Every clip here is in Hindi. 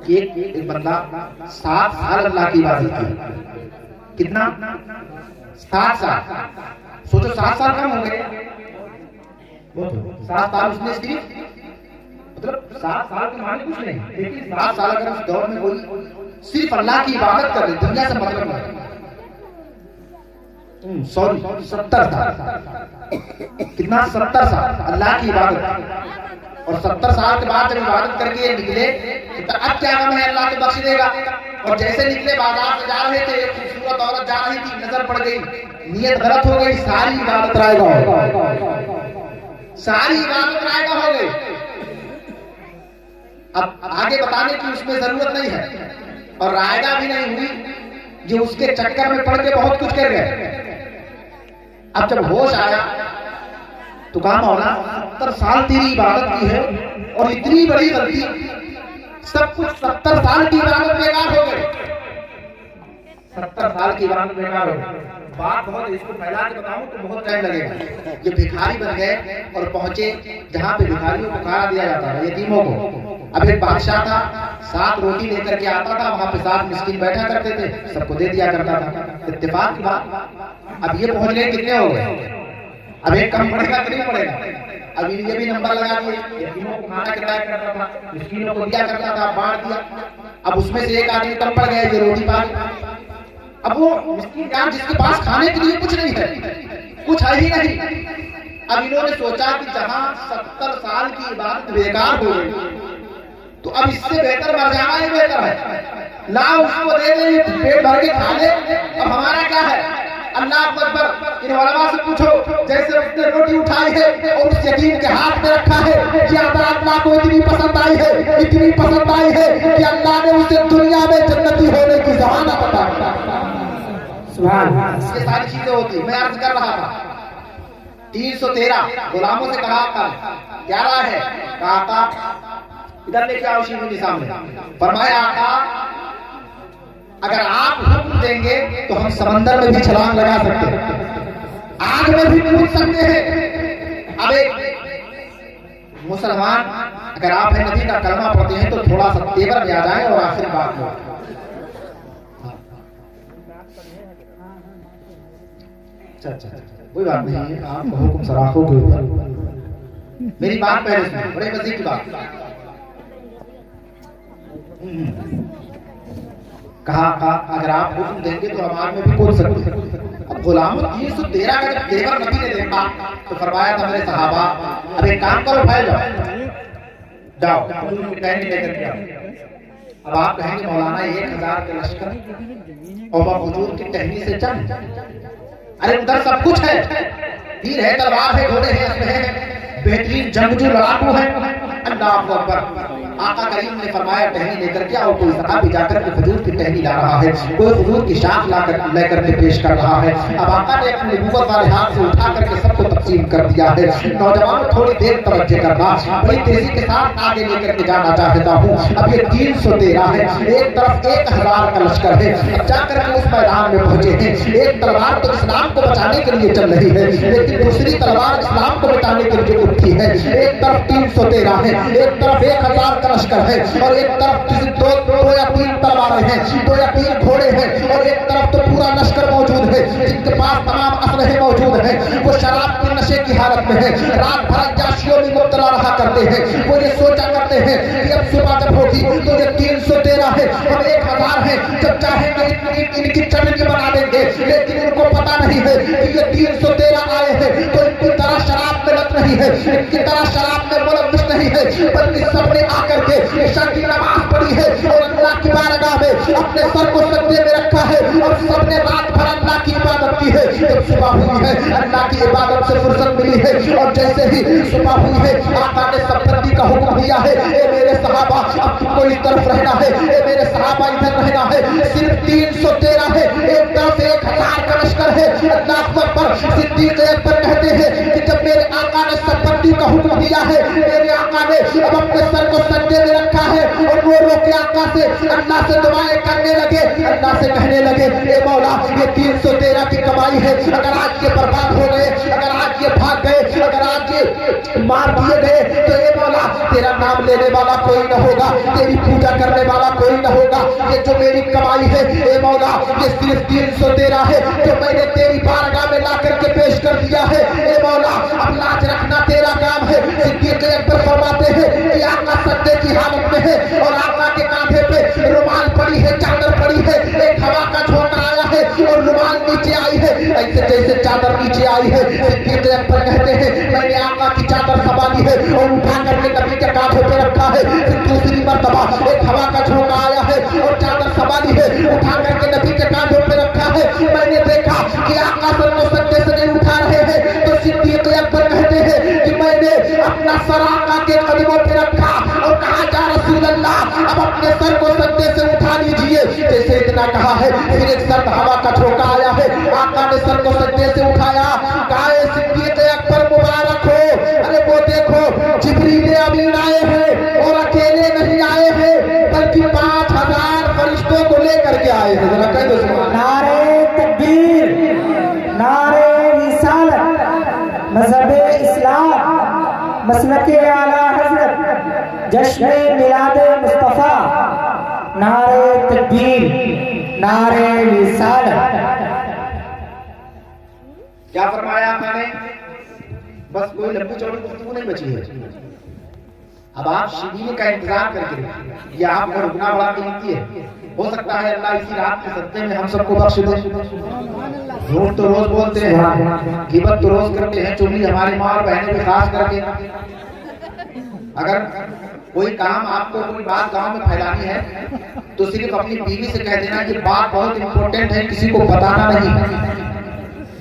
एक बंदा 7 साल अल्लाह की इबादत की। कितना? 7 साल। सोचो 7 साल कम हो गए, 7 साल उसने सिर्फ, मतलब 7 साल के माने कुछ नहीं, लेकिन 7 साल अगर उस दौर में कोई सिर्फ अल्लाह की इबादत कर ले, दुनिया से मतलब नहीं, सॉरी 70 साल। कितना? 70 साल अल्लाह की इबादत। और 70 साल के बाद जब इबादत करके निकले तो अब क्या गम है, अल्लाह तो बख्श देगा। और जैसे निकले बाजार से जा रहे थे, एक खूबसूरत औरत जा रही थी, नजर पड़ गई, नियत गलत हो गई, सारी इबादत रायगा हो गई, सारी इबादत रायगा हो गई। अब आगे बताने की उसमें जरूरत नहीं है, और रायगा भी नहीं हुई, जो उसके चक्कर में पड़ के बहुत कुछ कर गए। अब जब होश आया तो कहा मौला 70 साल तेरी इबादत की है और इतनी बड़ी गलती, सब कुछ 70 साल की इबादत बेकार हो गई, 70 साल की इबादत बेकार हो गई। बात बहुत, इसको फैला के बताऊं तो बहुत टाइम लगेगा। ये भिखारी बन गए और पहुंचे जहां पे भिखारियों को खाना दिया जाता है, यतीमों को। अब एक बादशाह था, 7 रोटी लेकर के आता था, वहां पे 7 मिस्किन बैठा करते थे, सबको दे दिया करता था। इत्तेफाक की बात, अब ये पहुंच गए, कितने हो गए? अब एक कम पड़ेगा कि नहीं पड़ेगा? अब ये भी नंबर लगा दिए, यतीमों को खाना खिलाया करता था, मिस्किनों को दिया करता था, बांट दिया। अब उसमें से एक आदमी कम पड़ गया, ये रोटी पानी। अब वो मिस्किन जान जिसके पास खाने के लिए कुछ नहीं है, कुछ है ही नहीं। अब इन्होंने सोचा कि जहां 70 साल की इबादत बेकार हो गई, तो अब इससे बेहतर मर जाना ही बेहतर है। ना उसको दे दे, पेट भर के खा ले, अब हमारा क्या है? अल्लाह अकबर। इन उलमा से पूछो, जैसे उसने रोटी उठाई है और उस यतीम के हाथ में रखा है, ये अल्लाह को इतनी पसंद आई है, इतनी पसंद आई है कि अल्लाह ने उसे दुनिया में जन्नती होने की ज़मानत अता की। सुभान अल्लाह। ये सारी चीजें होती। मैं अर्ज कर रहा था 313 गुलामों से कहा था, क्या राय है? कहा था इधर लेके आओ शीशे सामने। फरमाया आका, अगर आप हुक्म देंगे तो हम समंदर में भी छलांग लगा सकते हैं, आग में भी कूद सकते हैं। अब एक मुसलमान, अगर आप है नबी का कलमा पढ़ते हैं तो थोड़ा सा तेवर में आ जाए और आखिर बात हो। अच्छा, कोई बात नहीं है, आपका हुक्म सराखों के ऊपर। मेरी बात पहले सुनो, बड़े मजे की बात। कहा अगर आप हुक्म देंगे तो हम आग में भी कूद सकते हैं। अब गुलामों 313 का जब तेवर नबी ने देखा तो फरमाया था, मेरे सहाबा अब एक काम करो, फैल जाओ, हुजूर की टहनी लेकर के आओ। अब आप कहेंगे मौलाना 1000 के लश्कर और हुजूर की टहनी से चल, अरे उधर सब कुछ है, तीर है, तलवार है, घोड़े हैं, अस्त्र है, बेहतरीन जंगजू लड़ाकू है। अल्लाहु अकबर। आका करीम ने फरमाया टहनी लेकर के आओ। कोई सहाबी जाकर के हुजूर की टहनी ला रहा है, कोई हुजूर की शाख लेकर के पेश कर रहा है। अब आका ने अपने नबूवत वाले हाथ से उठा करके सबको तकसीम कर दिया है। नौजवानों थोड़ी देर तवज्जो करना, बड़ी तेजी के साथ आगे लेकर के जाना चाहता हूँ। अब ये 313 है, एक तरफ 1000 का लश्कर है। अब जाकर के उस मैदान में पहुंचे हैं। एक तलवार तो इस्लाम को बचाने के लिए चल रही है, लेकिन दूसरी तलवार इस्लाम को बचाने के लिए उठी है। एक तरफ 313 है, एक तरफ 1000 लश्कर है, और एक तरफ दो या 3 तलवारें हैं, 2 या 3 घोड़े हैं, और एक तरफ तो पूरा लश्कर मौजूद है जिनके पास तमाम असलहे मौजूद हैं। वो शराब के नशे की हालत में है, रात भर जाशियों में मुब्तला रहा करते हैं। वो ये सोचा करते हैं कि अब सुबह जब होगी तो ये 313 है, हम 1000 है, जब चाहेंगे इनकी चटनी बना देंगे। लेकिन इनको पता नहीं है कि ये 313 आए हैं तो इनकी तरह शराब में लत नहीं है, इनकी तरह शराब में मुलव्वस नहीं है, बल्कि सबने आकर के ईशा की नमाज पढ़ी है और अल्लाह की बारगाह में अपने सर को सजदे में रखा है, और सबने रात भर अल्लाह की इबादत की है। जब सुबह हुई है, अल्लाह की इबादत से फुर्सत मिली है, और जैसे ही सुबह हुई है, आका ने सब्बंदी का हुक्म दिया है, ए मेरे सहाबा अब तुमको इस तरफ रहना है, ए मेरे सहाबा इधर रहना है। सिर्फ 313 है, एक तरफ 1000 का लश्कर है। अल्लाह अकबर। सिद्दीक़ अकबर कहते हैं कि जब मेरे आका ने सब्बंदी का हुक्म दिया है, मेरे आका ने अब अपने सर को सजदे में रखा है और रो रो के आका से दुआएं करने लगे, अल्लाह से कहने लगे, ए मौला ये 313 की कमाई है, अगर आज ये बर्बाद हो गए, अगर आज ये भाग गए, अगर आज ये मार दिए गए, तो ए मौला तेरा नाम लेने वाला कोई न होगा, तेरी पूजा करने वाला कोई न होगा। ये जो मेरी कमाई है ए मौला, ये सिर्फ 313 है जो मैंने तेरी बारगाह में ला करके पेश कर दिया है। ए मौला अब लाज रखना तेरा काम है। सिद्दीक़ अकबर फरमाते हैं कि आका सद्दे की हालत में है और आका के कांधे पे रुमाल पड़ी है, चादर पड़ी है, एक हवा का झोंका आया है और रुमाल नीचे आई है। ऐसे जैसे चादर नीचे आई है, सिद्दीक़ अकबर कहते हैं मैंने आका की चादर संभाली है और उठा करके नबी के कांधे पे रखा है। फिर दूसरी मर्तबा एक हवा का झोंका आया है और चादर संभाली है, उठा करके नबी के कांधों पे रखा है। मैंने देखा कि आका सर को सत्ते से नहीं उठा रहे हैं, तो सिद्दीक़ अकबर कहते हैं कि मैंने अपना सर आका के कदमों पे रखा और कहा या रसूल अल्लाह अब अपने सर को सत्ते से उठा लीजिए। जैसे इतना कहा है, फिर एक सर्द हवा का झोंका आया है, आका ने सर को सत्ते से उठाया। कहा सिद्दीक़ अकबर मुबारक हो, अरे वो देखो जिब्रील अमीन आए हैं और अकेले नहीं आए हैं बल्कि 5000 फरिश्तों को लेकर के आए हैं। जरा कह दो नारे तकबीर, नारे रिसालत, मज़हबे इस्लाम, मसलके आला हज़रत, जश्न मिलादे मुस्तफ़ा, नारे तकबीर, नारे रिसालत। क्या फरमाया मैंने? बस कोई लंबी चौड़ी गुफ्तगू नहीं बची है। अब आप शिदीन का इंतजार करके रहिए, या आपको रुकना बड़ा कीमती है। हो सकता है अल्लाह इसी रात के सत्ते में हम सबको बख्श दे। झूठ तो रोज बोलते हैं, गिबत तो रोज करते हैं, चुगली हमारी माँ और बहनों पे खास करके। अगर कोई काम आपको कोई बात गांव में फैलानी है तो सिर्फ अपनी बीवी से कह देना ये बात बहुत इंपॉर्टेंट है, किसी को बताना नहीं,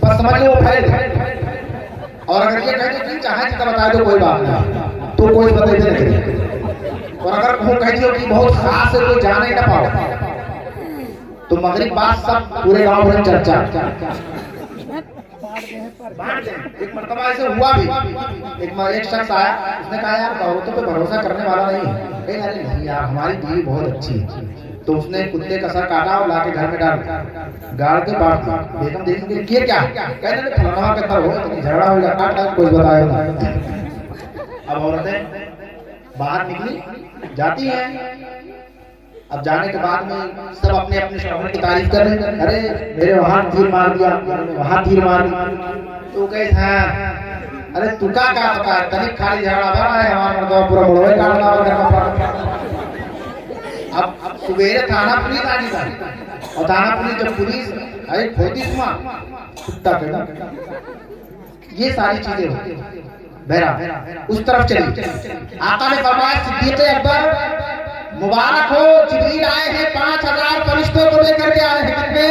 बस समझ लो वो फैल गए। और अगर ये कह दो कि चाहे जितना बता दो कोई बात नहीं, तो कोई बताइए नहीं। और अगर वो कह दियो कि बहुत खास है तो जाने ना पाओ, तो मगरिब बाद सब पूरे गांव में चर्चा। एक मर्तबा ऐसे हुआ भी, एक शख्स आया, उसने कहा यार औरतों पे भरोसा करने वाला नहीं है। अरे नहीं यार हमारी बीवी बहुत अच्छी है। तो उसने कुत्ते का सर काटा और लाके घर में डाल गाड़ के बांट दिया। बेगम देखी कि क्या कहने फलाना के अंदर हो झगड़ा हो जाता, कोई बताया ना। अब औरतें बाहर निकली जाती हैं। अब जाने के बाद में सब अपने अपने शौहर की तारीफ कर रहे हैं, अरे मेरे वहां तीर मार दिया, वहां तीर मार दिया। तो कहे हाँ अरे तू का पता है, तनिक खाली झगड़ा भरा है हमारा मर्दवा पूरा मुड़वे काटना और घर में। अब सुबेरे थाना पुलिस आ गई और थाना पुलिस जब पुलिस अरे खोती सुना कुत्ता कहना, ये सारी चीजें होती बहरा उस तरफ चली। आका ने फरमाया सिद्दीक़ अकबर मुबारक हो, जिब्रील आए हैं 5000 फरिश्तों को लेकर के आए हैं। कितने?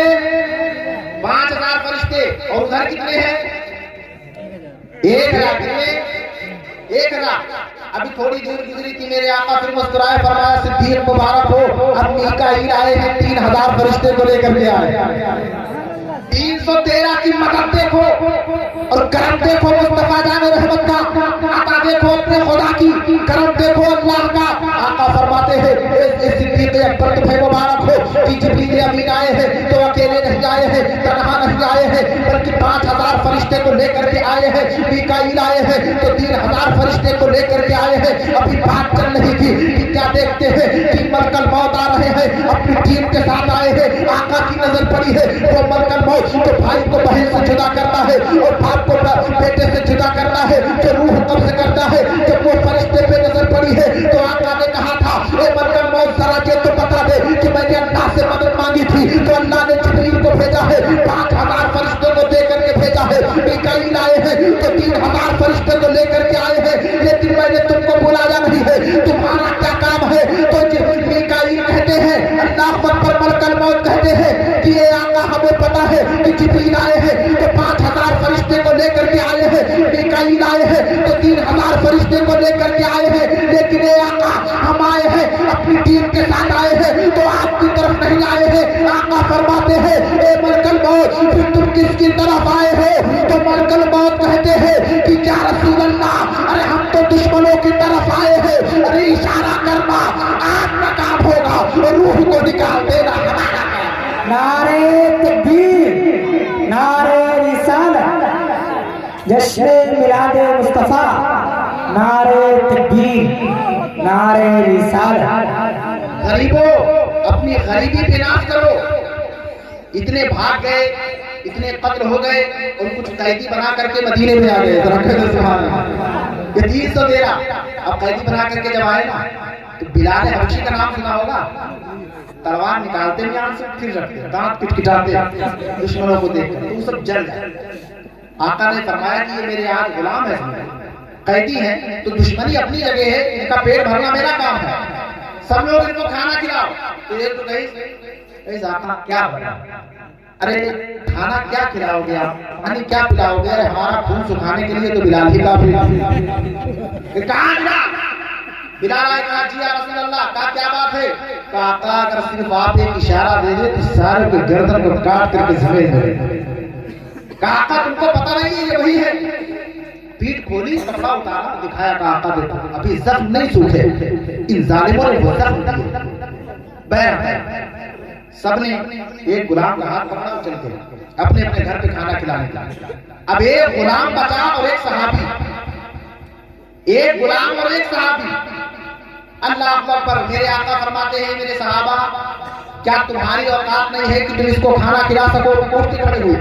5000 फरिश्ते। और उधर कितने हैं? 1000। अभी थोड़ी दूर गुजरी थी, मेरे आका फिर मुस्कुराए, फरमाया सिद्दीक़ मुबारक हो, अब मीकाईल आए हैं 3000 फरिश्ते को लेकर के आए। 313 की मदद देखो और करम देखो मुस्तफा जान रहमत का, आका देखो अपने खुदा की करम देखो अल्लाह का। आका फरमाते हैं सिद्दीक़ अकबर तुम्हें मुबारक हो कि जिब्रील अमीन आए हैं तो अकेले नहीं आए हैं, तन्हा नहीं आए हैं, बल्कि 5000 फरिश्ते को लेकर के आए हैं। मीकाईल आए हैं तो 3000 फरिश्ते को लेकर के आए हैं। अभी बात चल रही थी कि क्या देखते हैं कि मलकल मौत आ रहे हैं, अपनी टीम के साथ आए हैं। आका की नजर पड़ी है वो मलकल मौत जो भाई को बहन से जुदा करता है और बाप को बेटे से जुदा करता है, जो रूह कब्ज़ करता है। जब वो फरिश्ते पे नजर पड़ी है तो आका ने कहा था ए मलकल मौत जरा ये तो बता दे कि मैंने अल्लाह से मदद मांगी थी तो अल्लाह ने जिब्रील को भेजा है, 5000 फरिश्तों को देकर के भेजा है। मीकाईल आए हैं तो 3000 फरिश्तों को लेकर के आए हैं, लेकिन मैंने तुमको बुलाया नहीं है, तुम्हारा क्या काम है? तो मीकाईल कहते हैं अल्लाह पर मलकल मौत कहते हैं कि ये आका हमें पता है कि जिब्रील आए हैं तो 5000 फरिश्ते को लेकर के आए हैं, मीकाईल आए हैं तो 3000 फरिश्ते को लेकर के आए हैं, लेकिन ये आका हम आए हैं अपनी टीम के साथ आए हैं तो आपकी तरफ नहीं आए हैं। आका फरमाते हैं ए मलकल मौत फिर तुम किसकी तरफ आए हो? तो मलकल मौत कहते हैं कि क्या रसूल अल्लाह, अरे हम तो दुश्मनों की तरफ आए हैं। अरे इशारा करना आपका काम होगा। जश्न मिलाद मुस्तफ़ा, नारे तकबीर, नारे रिसालत। गरीबों, अपनी गरीबी पे नाज करो। इतने भाग गए, इतने कत्ल हो गए और कुछ कैदी बना करके मदीने में आ गए। ये 313 अब कैदी बना करके जब आए ना, तो बिलाल हबशी का नाम सुना होगा। तलवार निकालते में आंसू फिर रखते, दांत किटकिटाते दुश्मनों को देखकर, तो सब जल जाए। आका ने फरमाया कि ये मेरे आज गुलाम है, कैदी है, तो दुश्मनी अपनी जगह है, इनका पेट भरना मेरा काम है। सब लोग इनको खाना खिलाओ। तो एक तो कहीं आका क्या बना, अरे खाना क्या खिलाओगे आप, पानी क्या पिलाओगे, अरे हमारा खून सुखाने के लिए तो बिलाल ही काफी। कहाँ गिरा बिलाल आए, कहा जी या रसूल अल्लाह, कहा क्या बात है। कहा आका अगर सिर्फ आप एक इशारा दे दे तो सारे के गर्दन को काट करके जमीन में। कहा आका तुमको पता नहीं है ये वही है। पीठ खोली, कपड़ा उतारा, दिखाया, कहा आका देखो अभी जख्म नहीं सूखे, इन जालिमों ने वो जख्म दिए। सबने एक गुलाम का हाथ पकड़ा, चल के अपने अपने घर पे खाना खिलाने का। अब एक गुलाम बचा और एक सहाबी, एक गुलाम और एक सहाबी। अल्लाह अकबर। मेरे आका फरमाते हैं, मेरे सहाबा क्या तुम्हारी औकात नहीं है कि तुम इसको खाना खिला सको। उठती खड़े हुई,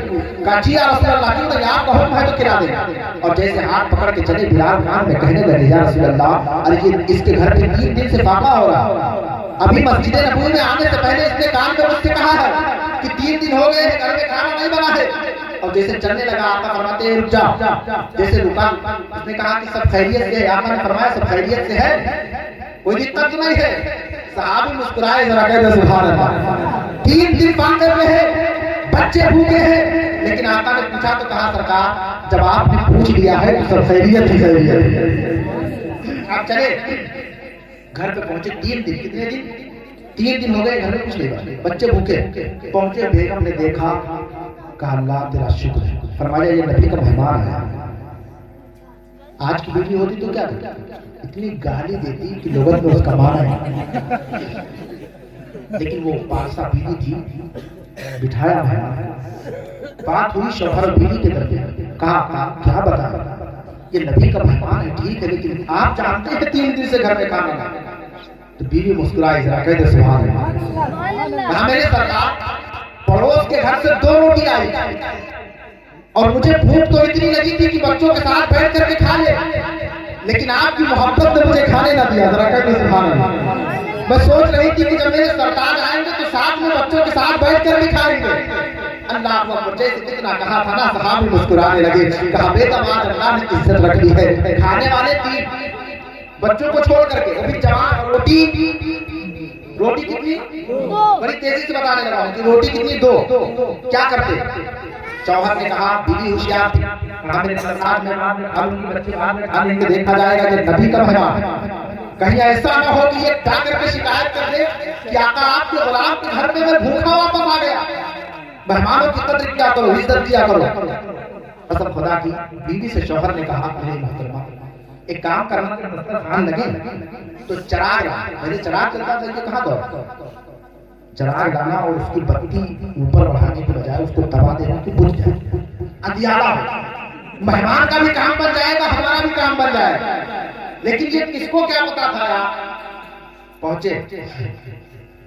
कहा जी या रसूल अल्लाह, क्यों नहीं, आपका हुक्म है तो खिला दें। और जैसे हाथ पकड़ के चले बिलाल खान में कहने लगे, या रसूल अल्लाह, अरे ये इसके घर पे 3 दिन से फाका हो रहा, अभी मस्जिद नबवी में आने से पहले इसने कान पे मुझसे कहा है कि 3 दिन हो गए घर में खाना नहीं बना है। और जैसे चलने लगा, आका फरमाते हैं रुक जा। जैसे रुका, उसने कहा कि सब खैरियत से है। आका ने फरमाया सब खैरियत से है, कोई दिक्कत तो नहीं है। सहाबी मुस्कुराए, जरा कहते सुभान अल्लाह। 3 दिन पाकर रहे, बच्चे भूखे हैं, लेकिन आका ने पूछा तो कहा सरकार जब आपने पूछ लिया है तो सब खैरियत ही खैरियत। आप चले घर पे पहुंचे। 3 दिन, कितने दिन, 3 दिन हो गए, घर में कुछ नहीं बना, बच्चे भूखे। पहुंचे, बेगम ने देखा, कहा अल्लाह तेरा शुक्र है। फरमाया ये नबी का मेहमान है। आज की बीवी होती तो क्या करती, इतनी गाली देती कि लोगों में उसका मान है। लेकिन वो पासा बीवी थी, बिठाया मेहमान। बात हुई शौहर और बीवी के दरमियान। कहा क्या बता, ये नबी का मेहमान है ठीक है, लेकिन आप जानते हैं 3 दिन से घर में खाना नहीं। तो बीवी मुस्कुराई, जरा कहते सुभान अल्लाह। कहा मेरे सरकार पड़ोस के घर से 2 रोटी आई और मुझे भूख तो इतनी लगी थी कि बच्चों के साथ बैठ करके खा ले, लेकिन आपकी मोहब्बत ने मुझे खाने ना दिया। जरा कहते सुभान अल्लाह। मैं सोच रही थी कि जब मेरे सरकार आएंगे तो साथ में बच्चों के साथ बैठ कर भी खाएंगे। अल्लाह अकबर। जैसे इतना कहा था ना, सहाबी मुस्कुराने लगे। कहा बेदमाद अल्लाह ने इज्जत रखी है। खाने वाले 3 बच्चों को छोड़ करके, अभी जवान रोटी कितनी, बड़ी तेजी से बताने लगा कि रोटी कितनी, 2। क्या करते, चौहर ने कहा बीवी होशियार थी, देखा जाएगा कि नबी का मेहमान, कहीं ऐसा न हो कि ये जाकर के शिकायत कर दे कि आका आपके गुलाम के घर में मैं भूखा वापस आ गया। मेहमानों की कदर क्या करो, इज्जत किया करो। कसम खुदा की, बीवी से शौहर ने कहा मेरे मोहतरमा एक काम करना, दस्तरखान लगे तो चराग, मेरे चराग चलता था, ये कहाँ दो चराग डालना और उसकी बत्ती ऊपर बढ़ाने के बजाय उसको दबा देना कि बुझ जाए, अंधियारा हो। मेहमान का भी काम बन जाएगा, हमारा भी काम बन जाएगा। लेकिन ये किसको क्या पता था यार। पहुंचे,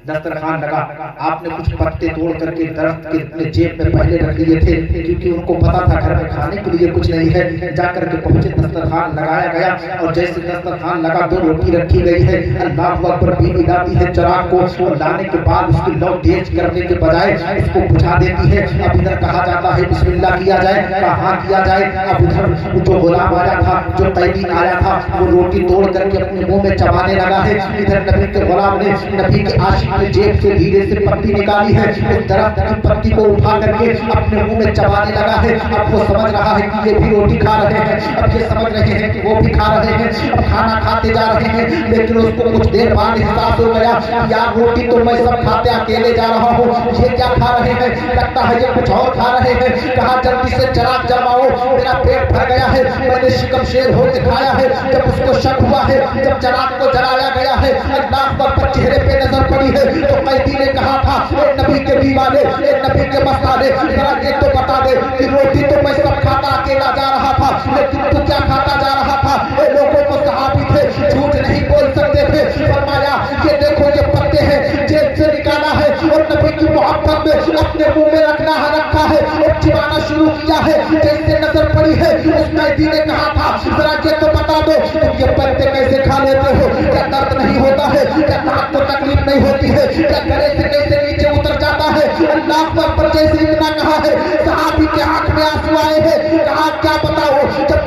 दस्तरखान लगा, आपने कुछ पत्ते तोड़ करके दरख्त के अपने जेब में पहले रख लिए थे, क्योंकि उनको पता था घर में खाने के लिए कुछ नहीं है। जाकर के पहुंचे, दस्तरखान लगाया गया और जैसे दस्तरखान लगा 2 रोटी रखी गई है। अल्लाह अकबर। बीवी लाती है चराग को, और लाने के बाद उसकी लौ तेज करने के बजाय उसको बुझा देती है। अब इधर कहा जाता है बिस्मिल्लाह किया जाए, कहा किया जाए। अब इधर जो गुलाम आया था, जो कैदी आया था, वो रोटी तोड़ करके अपने मुंह में चबाने लगा है। इधर नबी के गुलाम ने, नबी के आशिक ने जेब से धीरे से पत्ती निकाली है, उस दरख्त की पत्ती को उठा करके अपने मुंह में चबाने लगा है। अब वो समझ रहा है कि ये भी रोटी खा रहे हैं, अब ये समझ रहे हैं कि वो भी खा रहे हैं। अब खाना खाते जा रहे हैं, लेकिन उसको कुछ देर बाद एहसास हो गया यार रोटी तो मैं सब खाते अकेले जा रहा हूँ, ये क्या खा रहे हैं, लगता है ये कुछ और खा रहे हैं। कहा जल्दी से चराग जलाओ, मेरा पेट भर गया है, मैंने शिकम शेर होके खाया है। जब उसको शक हुआ है, जब चराग को जलाया गया है, अल्लाह पर चेहरे पे नजर पड़ी है, तो कैदी ने कहा था नबी के दीवाने, नबी के मस्ताने, जरा ये तो बता दे कि रोटी तो मैं सब खाता खाता अकेला जा रहा था, लेकिन तू क्या खाता जा रहा था? ये लोगों को सहाबी थे, झूठ नहीं बोल सकते थे। फरमाया ये देखो ये पत्ते हैं, जेब से निकाला है और नबी की मोहब्बत में अपने मुंह में रखा है और चिबाना शुरू किया है। जैसे नजर पड़ी है उस कैदी ने कहा था, जरा ये तो बता दो तुम ये पत्ते कैसे खा लेते हो? क्या दर्द नहीं होता है? क्या नाक को तकलीफ नहीं होती है? क्या गले से कैसे नीचे उतर जाता है? अल्लाह अकबर जैसे इतना कहा है, सहाबी के आंख में आंसू आए हैं। कहा क्या बताओ, जब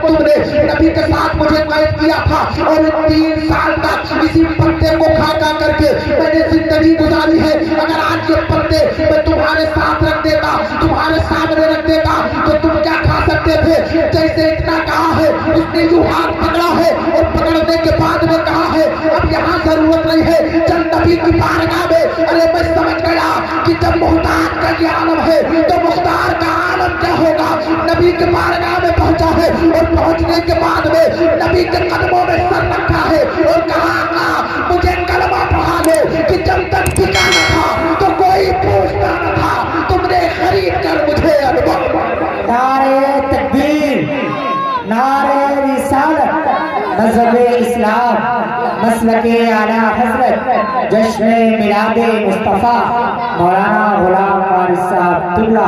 तुमने नबी के साथ मुझे कैद किया था और 3 साल तक इसी पत्ते को खा करके मैंने जिंदगी गुजारी है, अगर आज ये पत्ते मैं तुम्हारे साथ रख देता, तुम्हारे सामने रख देता, तो तुम क्या खा सकते थे? जैसे इतना कहा है उसने यूं हाथ पकड़ा है और पकड़ने के बाद में कहा है अब यहाँ जरूरत नहीं है, चल नबी की बारगाह में। अरे मैं समझ गया कि जब मुख्तार का ये आलम है तो मुख्तार का आलम क्या होगा। नबी के बारगाह में पहुंचा है और पहुंचने के बाद में नबी के कदमों में सर रखा है और कहा मुझे कलमा पढ़ा लो कि जब तक टिका न था तो कोई पूछता न था, तुमने खरीद कर मुझे अनुभव। नारे तकबीर, नारे रिसालत, मज़हबे इस्लाम, मसलके आला हज़रत, जश्न मिलादे मुस्तफ़ा मौलाना गुलाम वारिस साहब तुल्ला।